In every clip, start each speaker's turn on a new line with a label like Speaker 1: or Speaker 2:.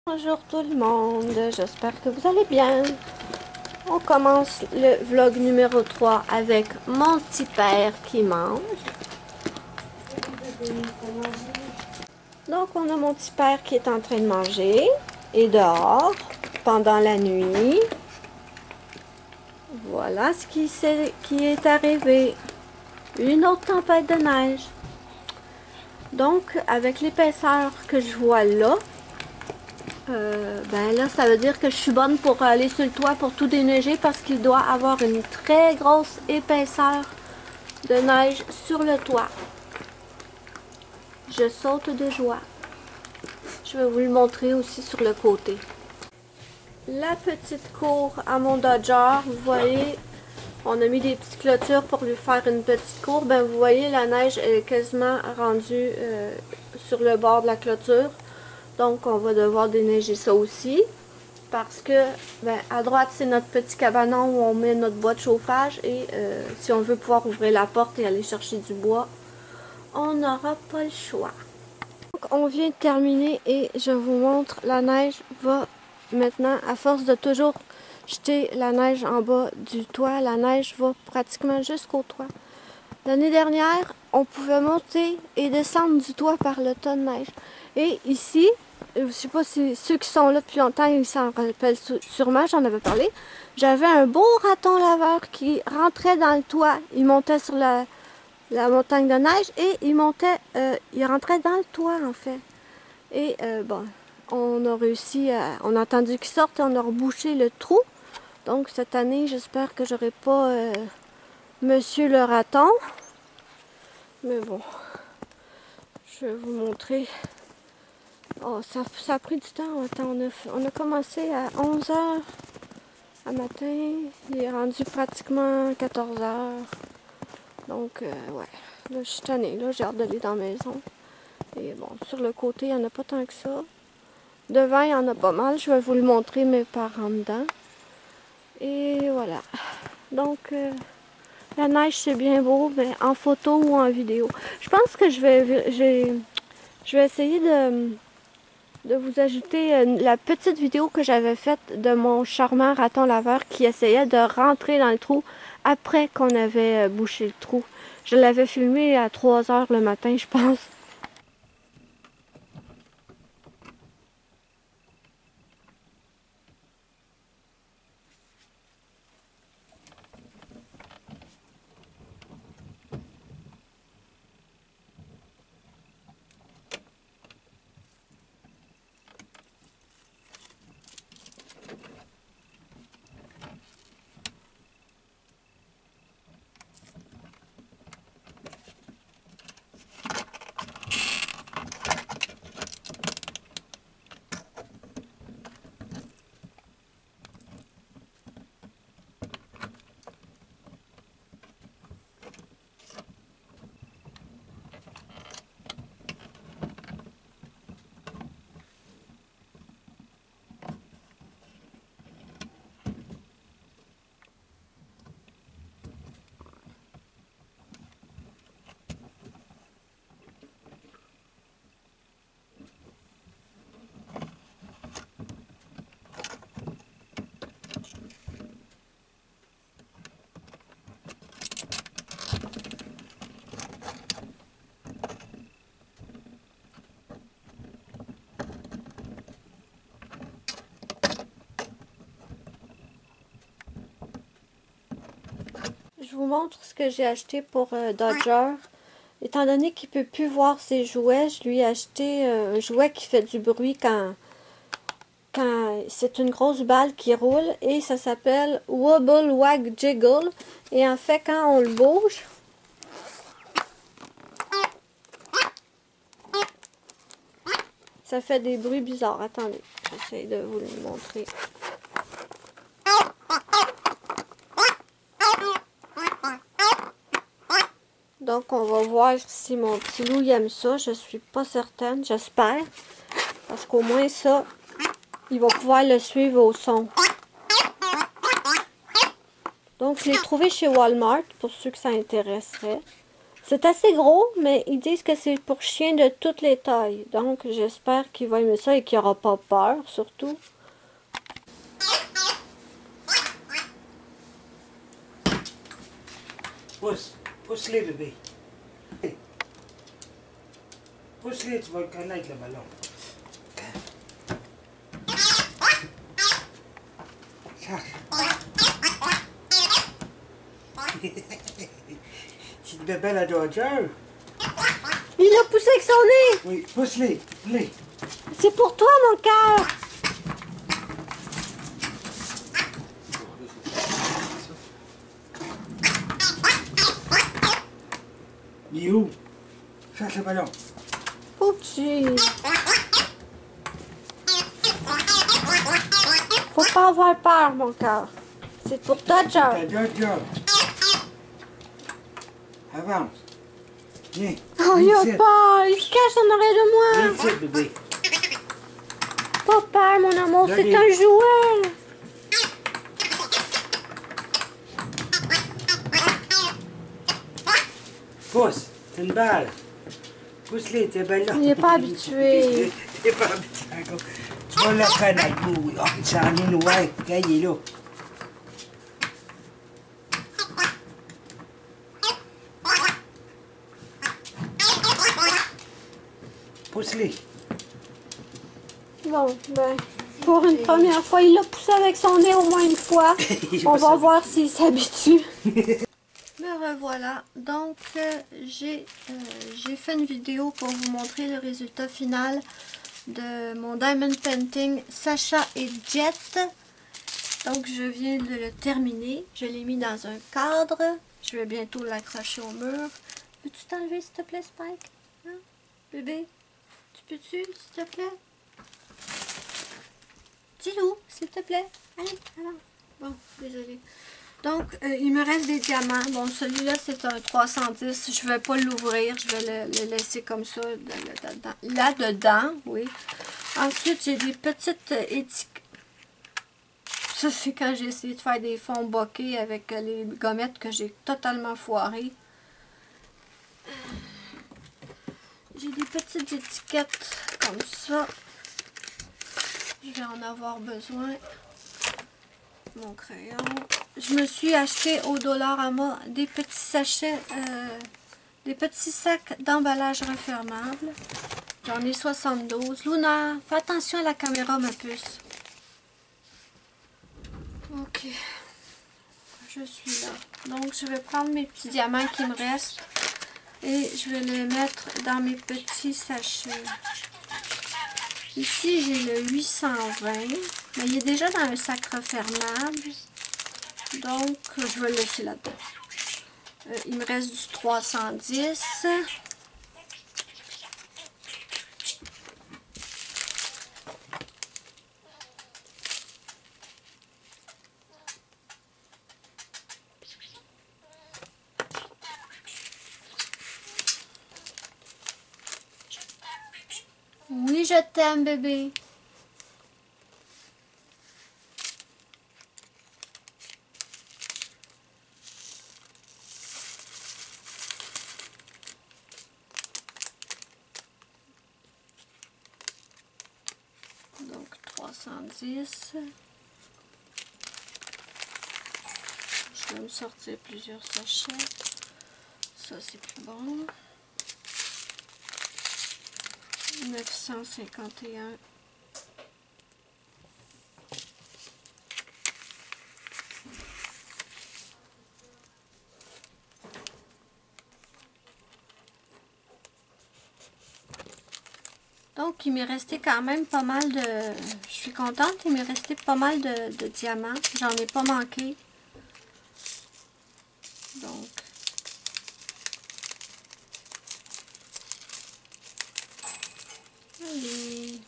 Speaker 1: Bonjour tout le monde, j'espère que vous allez bien. On commence le vlog numéro 3 avec mon petit père qui mange. Donc on a mon petit père qui est en train de manger et dehors pendant la nuit. Voilà ce qui est arrivé. Une autre tempête de neige. Donc avec l'épaisseur que je vois là, ben là, ça veut dire que je suis bonne pour aller sur le toit pour tout déneiger parce qu'il doit avoir une très grosse épaisseur de neige sur le toit. Je saute de joie. Je vais vous le montrer aussi sur le côté. La petite cour à mon Dodger, vous voyez, on a mis des petites clôtures pour lui faire une petite cour. Ben, vous voyez, la neige est quasiment rendue sur le bord de la clôture. Donc, on va devoir déneiger ça aussi. Parce que, ben, à droite, c'est notre petit cabanon où on met notre bois de chauffage. Et si on veut pouvoir ouvrir la porte et aller chercher du bois, on n'aura pas le choix. Donc, on vient de terminer et je vous montre, la neige va maintenant, à force de toujours jeter la neige en bas du toit, la neige va pratiquement jusqu'au toit. L'année dernière, on pouvait monter et descendre du toit par le tas de neige. Et ici, je ne sais pas si ceux qui sont là depuis longtemps, ils s'en rappellent sûrement, j'en avais parlé. J'avais un beau raton laveur qui rentrait dans le toit. Il montait sur la montagne de neige et il rentrait dans le toit en fait. Et bon, on a réussi on a attendu qu'il sorte et on a rebouché le trou. Donc cette année, j'espère que j'aurai pas Monsieur le raton. Mais bon, je vais vous montrer. Oh, ça a pris du temps. Attends, on a commencé à 11 h à matin. Il est rendu pratiquement 14 h. Donc, ouais. Là, je suis tannée. Là, j'ai hâte d'aller dans la maison. Et bon, sur le côté, il n'y en a pas tant que ça. Devant, il y en a pas mal. Je vais vous le montrer, mes parents dedans. Et voilà. Donc, la neige, c'est bien beau, mais en photo ou en vidéo. Je pense que je vais essayer de vous ajouter la petite vidéo que j'avais faite de mon charmant raton laveur qui essayait de rentrer dans le trou après qu'on avait bouché le trou. Je l'avais filmé à 3 h le matin, je pense. Je vous montre ce que j'ai acheté pour Dodger. Étant donné qu'il ne peut plus voir ses jouets, je lui ai acheté un jouet qui fait du bruit quand c'est une grosse balle qui roule et ça s'appelle Wobble Wag Jiggle. Et en fait, quand on le bouge, ça fait des bruits bizarres. Attendez, j'essaie de vous le montrer. Donc, on va voir si mon petit loup il aime ça. Je suis pas certaine, j'espère. Parce qu'au moins ça, il va pouvoir le suivre au son. Donc, je l'ai trouvé chez Walmart, pour ceux que ça intéresserait. C'est assez gros, mais ils disent que c'est pour chiens de toutes les tailles. Donc, j'espère qu'il va aimer ça et qu'il n'aura pas peur, surtout.
Speaker 2: Pousse. Pousse-les, bébé. Pousse-les, tu vas le connaître, le ballon. Petite bébelle à Dodger.
Speaker 1: Il l'a poussé avec son nez!
Speaker 2: Oui, pousse-les. Les.
Speaker 1: C'est pour toi, mon cœur!
Speaker 2: Il est où? Cherche le ballon.
Speaker 1: Pauvre petit. Faut pas avoir peur, mon cœur. C'est pour Dodger.
Speaker 2: T'as Dodger. Avance. Viens.
Speaker 1: Oh, il a peur. Il se cache en arrière de moi.
Speaker 2: Viens ici, bébé.
Speaker 1: Pas peur, mon amour. C'est
Speaker 2: Allez.
Speaker 1: un jouet.
Speaker 2: Pousse. C'est une balle. Pousse-les, tes ballons.
Speaker 1: Il est pas habitué.
Speaker 2: T'es pas habitué encore. Tu vas le connaître, oui. Oh, ça en est ouais. Regarde, il est là. Pousse-les.
Speaker 1: Bon, ben, pour une première fois, il l'a poussé avec son nez au moins une fois. On va voir s'il s'habitue. Me revoilà. Donc, j'ai fait une vidéo pour vous montrer le résultat final de mon Diamond Painting Sacha et Jet. Donc, je viens de le terminer. Je l'ai mis dans un cadre. Je vais bientôt l'accrocher au mur. Peux-tu t'enlever, s'il te plaît, Spike? Hein? Bébé? Tu peux-tu, s'il te plaît? Dis-le, s'il te plaît. Allez, alors. Bon, désolé. Donc, il me reste des diamants. Bon, celui-là, c'est un 310. Je ne vais pas l'ouvrir. Je vais le laisser comme ça, là-dedans, oui. Ensuite, j'ai des petites étiquettes. Ça, c'est quand j'ai essayé de faire des fonds bokeh avec les gommettes que j'ai totalement foirées. J'ai des petites étiquettes comme ça. Je vais en avoir besoin. Mon crayon. Je me suis acheté au Dollarama des petits sachets, des petits sacs d'emballage refermables. J'en ai 72. Luna, fais attention à la caméra, ma puce. Ok. Je suis là. Donc, je vais prendre mes petits diamants qui me restent et je vais les mettre dans mes petits sachets. Ici, j'ai le 820, mais il est déjà dans un sac refermable. Donc, je vais le laisser là-dedans. Il me reste du 310. Oui, je t'aime, bébé. Donc 310. Je vais me sortir plusieurs sachets. Ça, c'est plus bon. 951. Donc, il m'est resté quand même pas mal de... Je suis contente, il m'est resté pas mal de diamants. J'en ai pas manqué. Donc... Allez.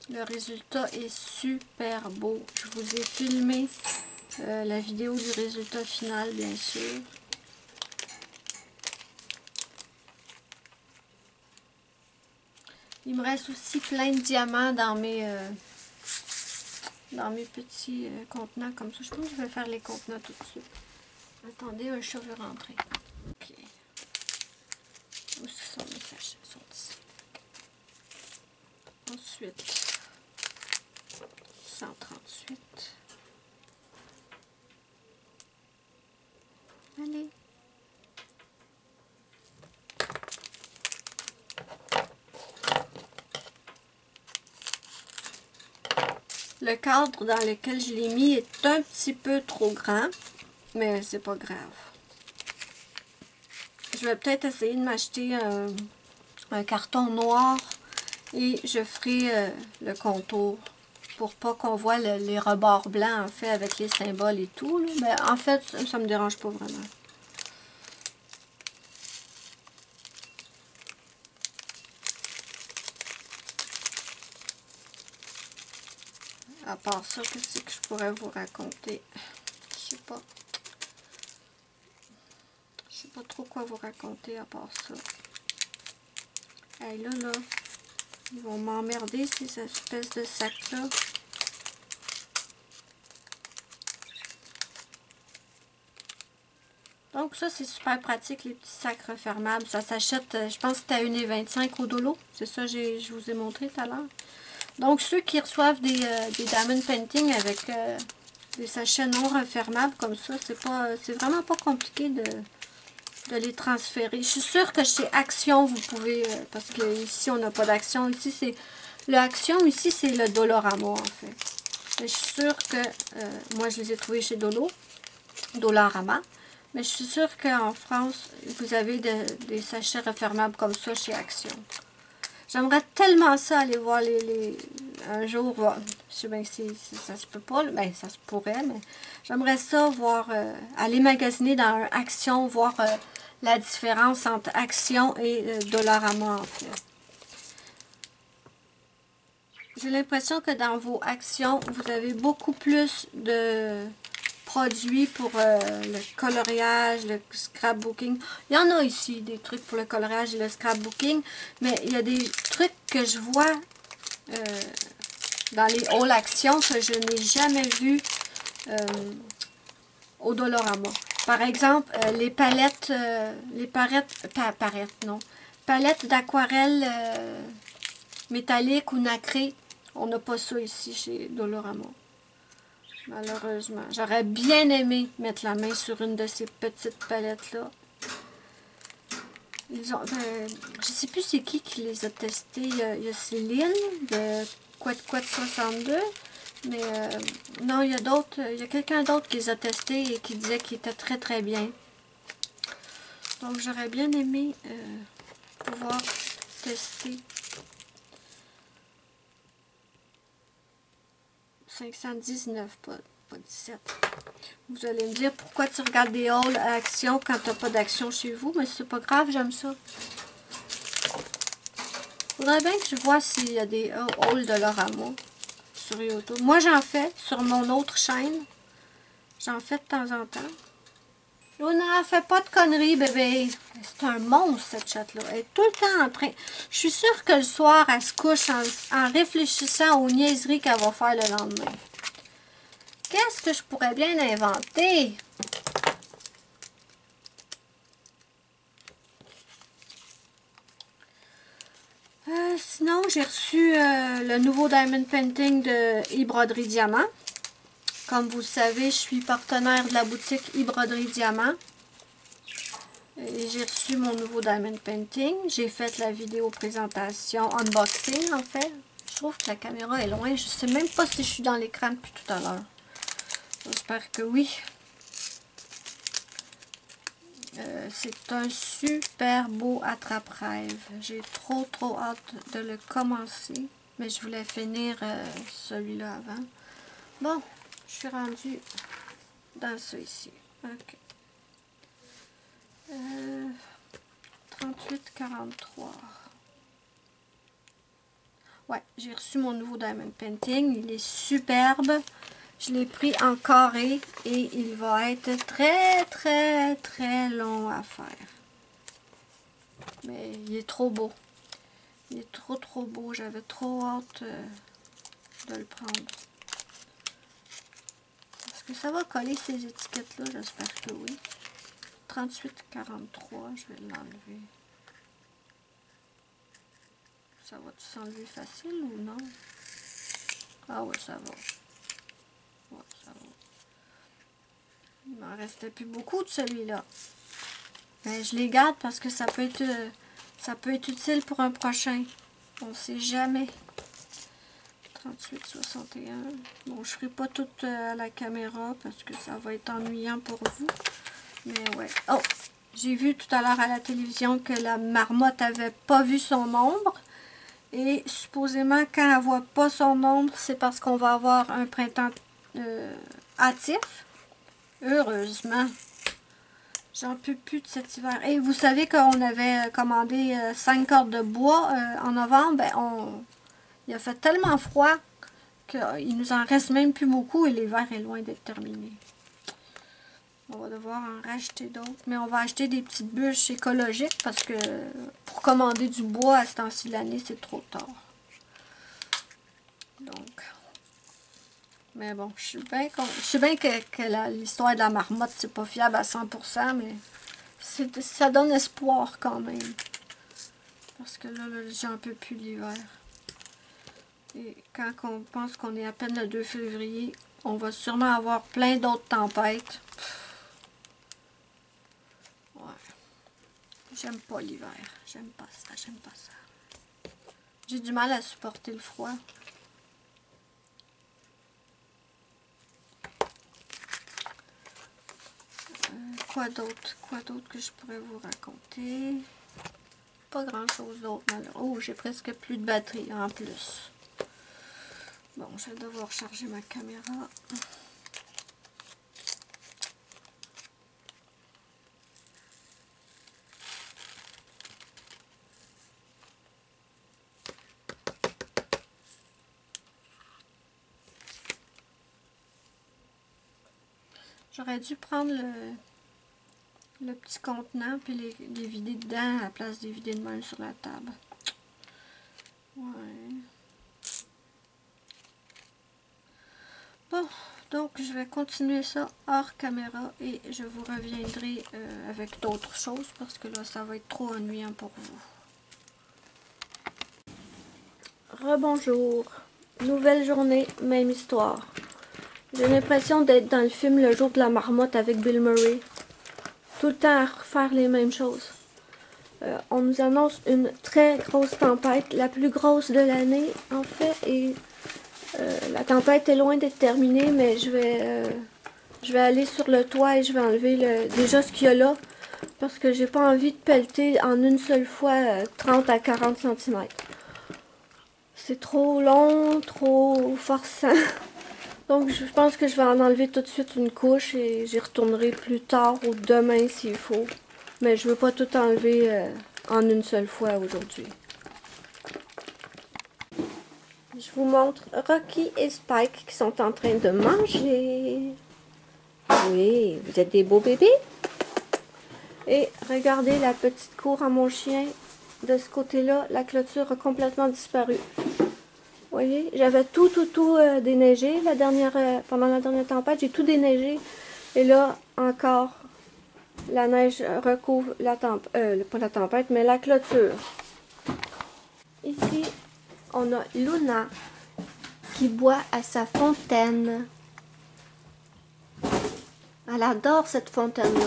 Speaker 1: Le résultat est super beau. Je vous ai filmé la vidéo du résultat final, bien sûr. Il me reste aussi plein de diamants dans mes petits contenants comme ça. Je pense que je vais faire les contenants tout de suite. Attendez, un chat veut rentrer. OK. Où sont mes sachets? Ils sont ici. Ensuite, 138. Allez. Le cadre dans lequel je l'ai mis est un petit peu trop grand, mais c'est pas grave. Je vais peut-être essayer de m'acheter un carton noir et je ferai le contour pour pas qu'on voit les rebords blancs en fait avec les symboles et tout. Là. Mais en fait, ça me dérange pas vraiment. À part ça, qu'est-ce que je pourrais vous raconter? Je sais pas. Je sais pas trop quoi vous raconter à part ça. Hey, là, ils vont m'emmerder ces espèces de sacs-là. Donc ça, c'est super pratique, les petits sacs refermables. Ça s'achète, je pense que c'était à 1,25 € au Dolo. C'est ça que je vous ai montré tout à l'heure. Donc ceux qui reçoivent des diamond painting avec des sachets non refermables comme ça, c'est vraiment pas compliqué de les transférer. Je suis sûre que chez Action, vous pouvez, parce que ici on n'a pas d'Action. Ici, c'est le Action, ici, c'est le Dollarama, en fait. Mais je suis sûre que, moi, je les ai trouvés chez Dollarama. Mais je suis sûre qu'en France, vous avez des sachets refermables comme ça chez Action. J'aimerais tellement ça aller voir un jour, je sais bien que ça se peut pas, ben ça se pourrait, mais j'aimerais ça voir, aller magasiner dans un Action, voir la différence entre Action et Dollarama en fait. J'ai l'impression que dans vos Actions, vous avez beaucoup plus de produits pour le coloriage, le scrapbooking. Il y en a ici des trucs pour le coloriage et le scrapbooking, mais il y a des trucs que je vois dans les All Action que je n'ai jamais vu au Dollarama. Par exemple, les palettes, palettes d'aquarelle métallique ou nacrée. On n'a pas ça ici chez Dollarama. Malheureusement. J'aurais bien aimé mettre la main sur une de ces petites palettes-là. Je ne sais plus c'est qui les a testés. Il y a Céline de Couette 62. Mais non, il y a d'autres. Il y a quelqu'un d'autre qui les a testés et qui disait qu'ils étaient très très bien. Donc j'aurais bien aimé pouvoir tester. 519, pas 17. Vous allez me dire pourquoi tu regardes des hauls à Action quand tu n'as pas d'action chez vous, mais c'est pas grave, j'aime ça. Faudrait bien que je vois s'il y a des hauls de Dollarama sur YouTube. Moi, j'en fais sur mon autre chaîne. J'en fais de temps en temps. Luna, fais pas de conneries, bébé. C'est un monstre, cette chatte-là. Elle est tout le temps en train... Je suis sûre que le soir, elle se couche en réfléchissant aux niaiseries qu'elle va faire le lendemain. Qu'est-ce que je pourrais bien inventer? Sinon, j'ai reçu le nouveau Diamond Painting de e-Broderie Diamant. Comme vous le savez, je suis partenaire de la boutique e-Broderie Diamant. J'ai reçu mon nouveau Diamond Painting. J'ai fait la vidéo présentation, unboxing en fait. Je trouve que la caméra est loin. Je ne sais même pas si je suis dans l'écran depuis tout à l'heure. J'espère que oui. C'est un super beau attrape-rêve. J'ai trop hâte de le commencer. Mais je voulais finir celui-là avant. Bon, je suis rendue dans ça ici. Ok. 38,43. Ouais, j'ai reçu mon nouveau Diamond Painting. Il est superbe. Je l'ai pris en carré et il va être très long à faire. Mais il est trop beau. Il est trop beau. J'avais trop hâte de le prendre. Parce Et ça va coller ces étiquettes-là, j'espère que oui. 38,43, je vais l'enlever. Ça va-tu s'enlever facile ou non? Ah ouais, ça va. Ouais, ça va. Il m'en restait plus beaucoup de celui-là. Mais je les garde parce que ça peut être utile pour un prochain. On ne sait jamais. 38,61. Bon, je ne ferai pas tout à la caméra parce que ça va être ennuyant pour vous. Mais ouais. Oh! J'ai vu tout à l'heure à la télévision que la marmotte avait pas vu son ombre. Et supposément, quand elle ne voit pas son ombre, c'est parce qu'on va avoir un printemps hâtif. Heureusement. J'en peux plus de cet hiver. Et vous savez qu'on avait commandé 5 cordes de bois en novembre. Ben, il a fait tellement froid qu'il nous en reste même plus beaucoup et l'hiver est loin d'être terminé. On va devoir en racheter d'autres. Mais on va acheter des petites bûches écologiques parce que pour commander du bois à ce temps-ci de l'année, c'est trop tard. Donc, mais bon, je sais bien que l'histoire de la marmotte, c'est pas fiable à 100%, mais ça donne espoir quand même. Parce que là j'en peux plus l'hiver. Et quand on pense qu'on est à peine le 2 février, on va sûrement avoir plein d'autres tempêtes. Ouais. J'aime pas l'hiver. J'aime pas ça, j'aime pas ça. J'ai du mal à supporter le froid. Quoi d'autre que je pourrais vous raconter? Pas grand chose d'autre. Oh, j'ai presque plus de batterie en plus. Bon, je vais devoir charger ma caméra. J'aurais dû prendre le petit contenant puis les vider dedans à la place des vider de même sur la table. Ouais. Bon, donc je vais continuer ça hors caméra et je vous reviendrai avec d'autres choses parce que là ça va être trop ennuyant pour vous. Rebonjour. Nouvelle journée, même histoire. J'ai l'impression d'être dans le film Le jour de la marmotte avec Bill Murray. Tout le temps à refaire les mêmes choses. On nous annonce une très grosse tempête, la plus grosse de l'année en fait. Et la tempête est loin d'être terminée, mais je vais aller sur le toit et je vais enlever déjà ce qu'il y a là. Parce que j'ai pas envie de pelleter en une seule fois 30 à 40 cm. C'est trop long, trop forçant. Donc je pense que je vais en enlever tout de suite une couche et j'y retournerai plus tard ou demain s'il faut. Mais je ne veux pas tout enlever en une seule fois aujourd'hui. Je vous montre Rocky et Spike qui sont en train de manger. Oui, vous êtes des beaux bébés. Et regardez la petite cour à mon chien. De ce côté-là, la clôture a complètement disparu. Vous voyez, j'avais tout déneigé pendant la dernière tempête. J'ai tout déneigé. Et là, encore, la neige recouvre pas la tempête, mais la clôture. Ici, on a Luna qui boit à sa fontaine. Elle adore cette fontaine-là.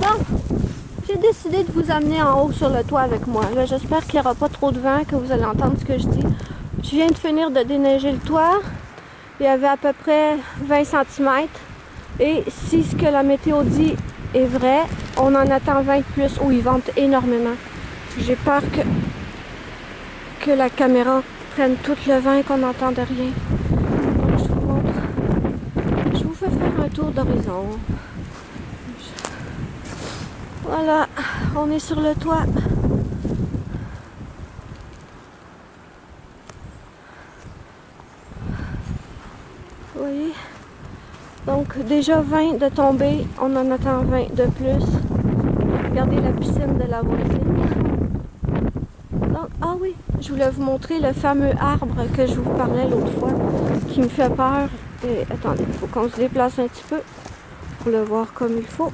Speaker 1: Donc, j'ai décidé de vous amener en haut sur le toit avec moi. Là, j'espère qu'il n'y aura pas trop de vent, que vous allez entendre ce que je dis. Je viens de finir de déneiger le toit. Il y avait à peu près 20 cm. Et si ce que la météo dit est vrai, on en attend 20 de plus où ils ventent énormément. J'ai peur que la caméra prenne tout le vent et qu'on n'entende rien. Donc, je vous montre. Je vous fais faire un tour d'horizon. Voilà, on est sur le toit. Vous voyez? Donc déjà 20 de tombée, on en attend 20 de plus. Regardez la piscine de la voisine. je voulais vous montrer le fameux arbre que je vous parlais l'autre fois, qui me fait peur. Et attendez, il faut qu'on se déplace un petit peu pour le voir comme il faut.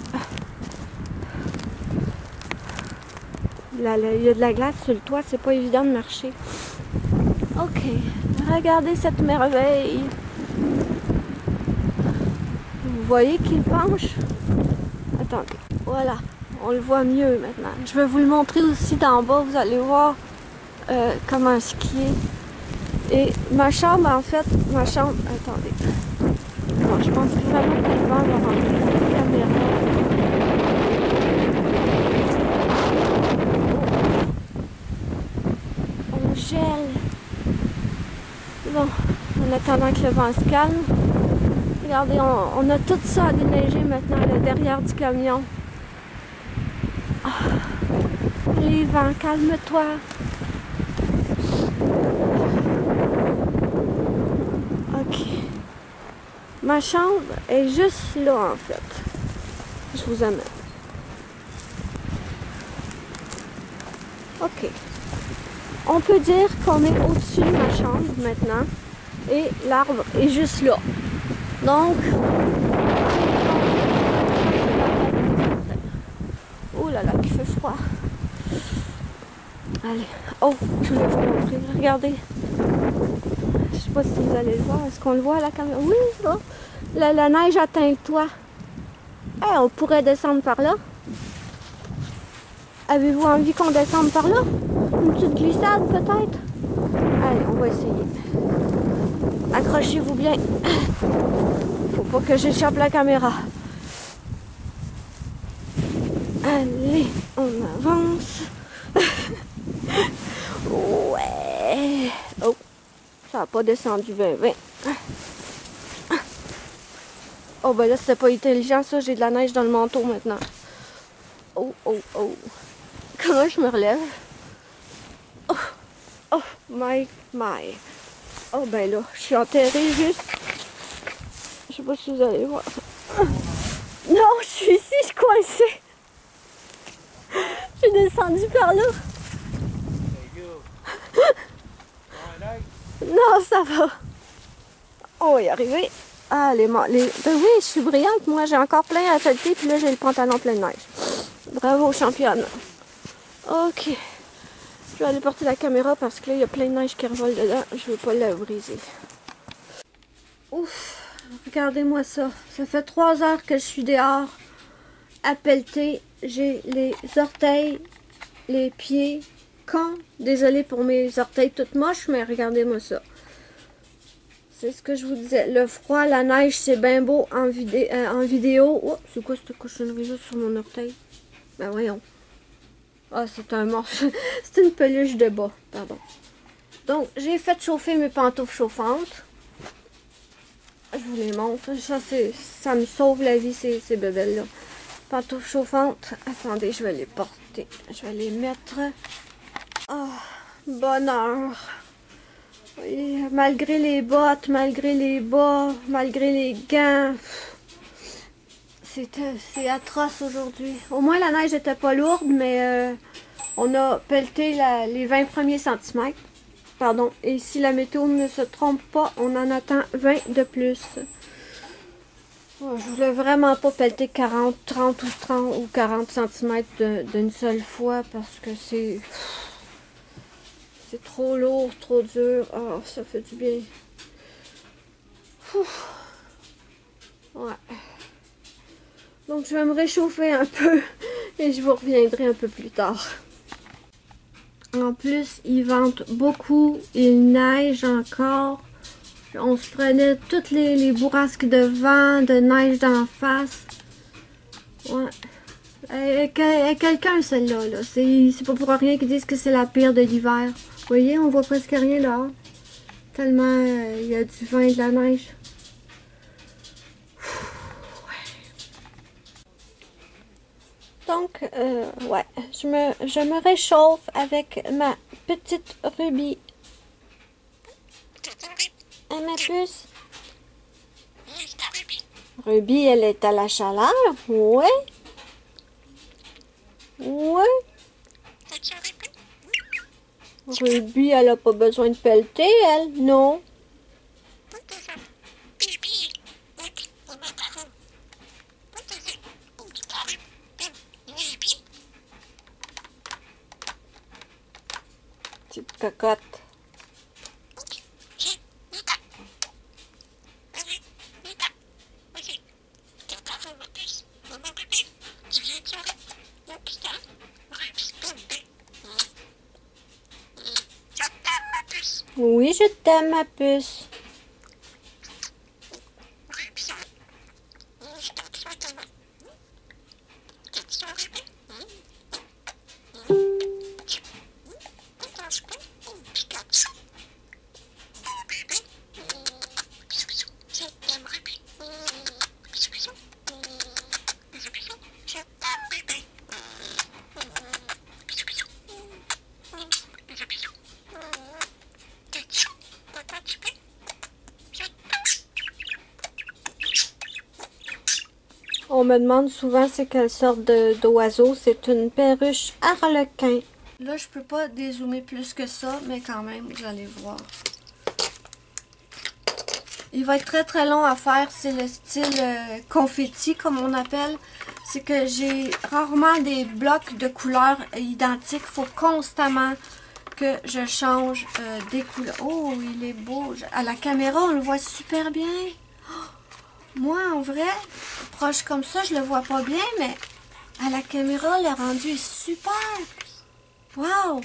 Speaker 1: Là, il y a de la glace sur le toit, c'est pas évident de marcher. Ok, regardez cette merveille. Vous voyez qu'il penche? Attendez, voilà, on le voit mieux maintenant. Je vais vous le montrer aussi d'en bas, vous allez voir comment skier. Et ma chambre, en fait, attendez. Bon, je pense que vraiment que le vent va rentrer dans la caméra. On gèle. Bon, en attendant que le vent se calme. Regardez, on a tout ça à déneiger maintenant, le derrière du camion. Ah, les vents, calme-toi. Ok. Ma chambre est juste là, en fait. Je vous amène. Ok. On peut dire qu'on est au-dessus de ma chambre maintenant. Et l'arbre est juste là. Donc... Oh là là, qu'il fait froid. Allez. Oh, je voulais vous montrer. Regardez. Je sais pas si vous allez le voir. Est-ce qu'on le voit à la caméra? Oui, là. La neige atteint le toit. Hey, on pourrait descendre par là. Avez-vous envie qu'on descende par là? Une petite glissade peut-être? Allez, on va essayer. Accrochez-vous bien. Faut pas que j'échappe la caméra. Allez, on avance. Ouais. Oh, ça n'a pas descendu 20. Oh, ben là, c'était pas intelligent, ça. J'ai de la neige dans le manteau maintenant. Oh, oh, oh. Comment je me relève? Oh, oh, my. Oh, ben là, je suis enterrée juste. Je sais pas si vous allez voir. Non, je suis ici, je suis coincée. Je suis descendue par là. Non, ça va. On va y arriver. Ah, ben oui, je suis brillante. Moi, j'ai encore plein à pelleter. Puis là, j'ai le pantalon plein de neige. Bravo, championne. Ok. Je vais aller porter la caméra parce que là, il y a plein de neige qui revole dedans. Je veux pas la briser. Ouf. Regardez-moi ça. Ça fait 3 heures que je suis dehors à pelleter. J'ai les orteils, les pieds cons. Désolée pour mes orteils toutes moches, mais regardez-moi ça. C'est ce que je vous disais. Le froid, la neige, c'est bien beau en vidéo. Oh, c'est quoi cette cochonnerie-là sur mon orteil? Ben voyons. Ah, c'est un morceau. C'est une peluche de bas, pardon. Donc, j'ai fait chauffer mes pantoufles chauffantes. Je vous les montre. Ça me sauve la vie, ces bébelles-là. Pantoufles chauffantes. Attendez, je vais les porter. Je vais les mettre. Oh, bonheur. Oui, malgré les bottes, malgré les bas, malgré les gants. C'est atroce aujourd'hui. Au moins, la neige n'était pas lourde, mais on a pelleté les 20 premiers centimètres. Pardon. Et si la météo ne se trompe pas, on en attend 20 de plus. Je voulais vraiment pas pelleter 40, 30 ou 30 ou 40 cm d'une seule fois parce que c'est trop lourd, trop dur. Oh, ça fait du bien. Ouf. Ouais. Donc je vais me réchauffer un peu et je vous reviendrai un peu plus tard. En plus, il vente beaucoup, il neige encore. On se prenait toutes les bourrasques de vent, de neige d'en face. Ouais. Quelqu'un, celle-là. Là. C'est pas pour rien qu'ils disent que c'est la pire de l'hiver. Vous voyez, on voit presque rien là. Tellement il y a du vent et de la neige. Donc, ouais, je me réchauffe avec ma petite Ruby. Et ma puce. Ruby, elle est à la chaleur? Ouais. Ouais. Ruby, elle a pas besoin de pelleter, elle, non? Petite cocotte. Oui, je t'aime, ma puce. On me demande souvent c'est quelle sorte d'oiseau. C'est une perruche arlequin. Là, je peux pas dézoomer plus que ça, mais quand même, vous allez voir. Il va être très très long à faire. C'est le style confetti, comme on appelle. C'est que j'ai rarement des blocs de couleurs identiques. Il faut constamment que je change des couleurs. Oh, il est beau. À la caméra, on le voit super bien. Moi, en vrai, proche comme ça, je le vois pas bien, mais à la caméra, le rendu est super. Wow!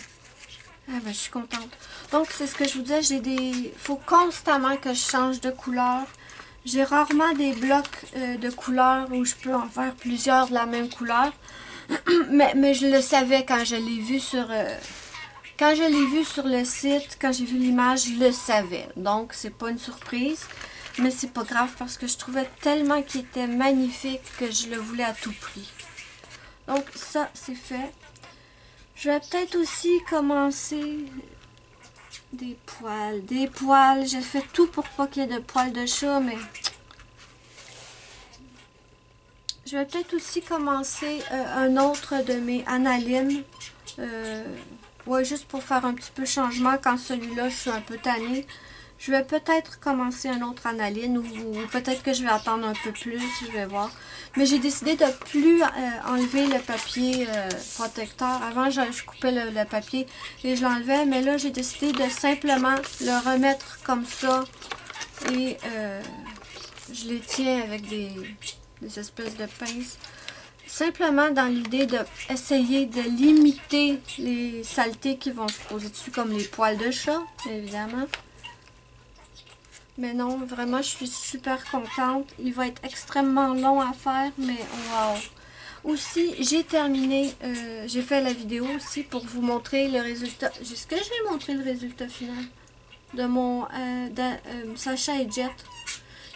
Speaker 1: Ah ben, je suis contente. Donc, c'est ce que je vous disais, faut constamment que je change de couleur. J'ai rarement des blocs de couleurs où je peux en faire plusieurs de la même couleur. mais je le savais quand je l'ai vu sur... quand je l'ai vu sur le site, quand j'ai vu l'image, je le savais. Donc, c'est pas une surprise. Mais c'est pas grave parce que je trouvais tellement qu'il était magnifique que je le voulais à tout prix. Donc ça, c'est fait. Je vais peut-être aussi commencer des poils. Des poils. J'ai fait tout pour pas qu'il y ait de poils de chat, mais... Je vais peut-être aussi commencer un autre de mes analines. Ouais, juste pour faire un petit peu changement quand celui-là, je suis un peu tannée. Je vais peut-être commencer un autre analine ou peut-être que je vais attendre un peu plus, je vais voir. Mais j'ai décidé de plus enlever le papier protecteur. Avant, je coupais le papier et je l'enlevais, mais là, j'ai décidé de simplement le remettre comme ça. Et je les tiens avec des espèces de pinces. Simplement dans l'idée d'essayer de limiter les saletés qui vont se poser dessus, comme les poils de chat, évidemment. Mais non, vraiment, je suis super contente. Il va être extrêmement long à faire, mais wow! Aussi, j'ai terminé, j'ai fait la vidéo aussi pour vous montrer le résultat. Est-ce que je vais montrer le résultat final de mon Sacha et Jet?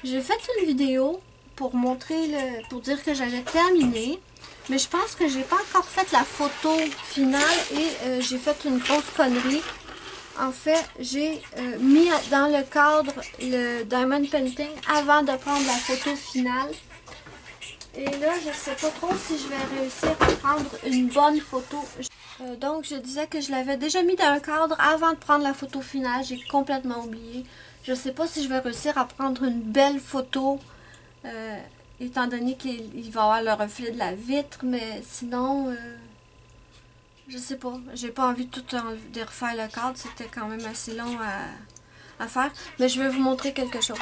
Speaker 1: J'ai fait une vidéo pour montrer, pour dire que j'avais terminé. Mais je pense que j'ai pas encore fait la photo finale et j'ai fait une grosse connerie. En fait, j'ai mis dans le cadre le Diamond Painting avant de prendre la photo finale. Et là, je ne sais pas trop si je vais réussir à prendre une bonne photo. Donc, je disais que je l'avais déjà mis dans le cadre avant de prendre la photo finale. J'ai complètement oublié. Je ne sais pas si je vais réussir à prendre une belle photo, étant donné qu'il va y avoir le reflet de la vitre. Mais sinon... je sais pas, j'ai pas envie de tout de refaire le cadre, c'était quand même assez long à faire, mais je vais vous montrer quelque chose.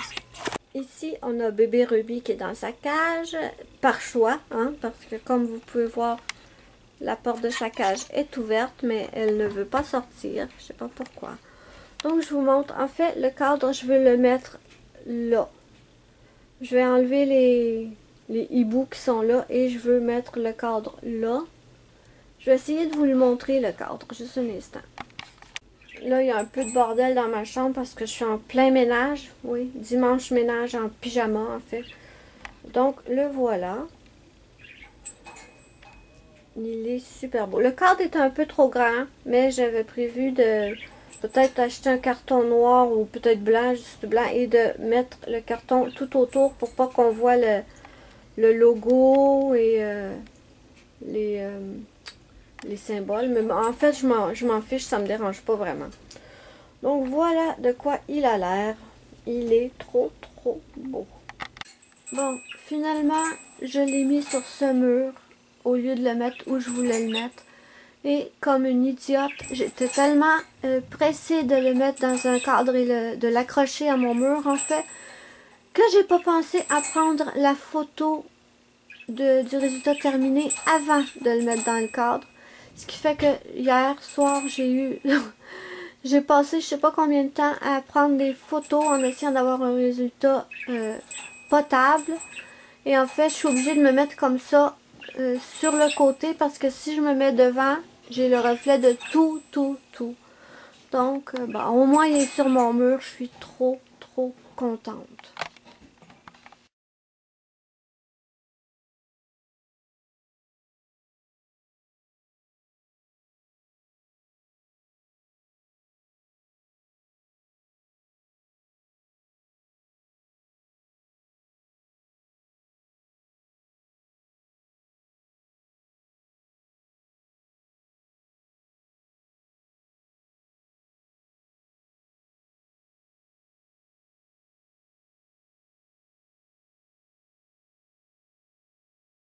Speaker 1: Ici, on a bébé Ruby qui est dans sa cage, par choix, hein, parce que comme vous pouvez voir, la porte de sa cage est ouverte, mais elle ne veut pas sortir, je sais pas pourquoi. Donc, je vous montre, en fait, le cadre, je veux le mettre là. Je vais enlever les hiboux qui sont là et je veux mettre le cadre là. Je vais essayer de vous le montrer, le cadre, juste un instant. Là, il y a un peu de bordel dans ma chambre parce que je suis en plein ménage. Oui, dimanche ménage en pyjama, en fait. Donc, le voilà. Il est super beau. Le cadre est un peu trop grand, mais j'avais prévu de peut-être acheter un carton noir ou peut-être blanc, juste blanc, et de mettre le carton tout autour pour pas qu'on voit le logo et les symboles. Mais en fait, je m'en fiche, ça me dérange pas vraiment. Donc voilà de quoi il a l'air. Il est trop beau. Bon, finalement, je l'ai mis sur ce mur au lieu de le mettre où je voulais le mettre. Et comme une idiote, j'étais tellement pressée de le mettre dans un cadre et de l'accrocher à mon mur en fait, que j'ai pas pensé à prendre la photo du résultat terminé avant de le mettre dans le cadre. Ce qui fait que hier soir, j'ai passé je sais pas combien de temps à prendre des photos en essayant d'avoir un résultat potable. Et en fait, je suis obligée de me mettre comme ça sur le côté parce que si je me mets devant, j'ai le reflet de tout. Donc, au moins il est sur mon mur, je suis trop contente.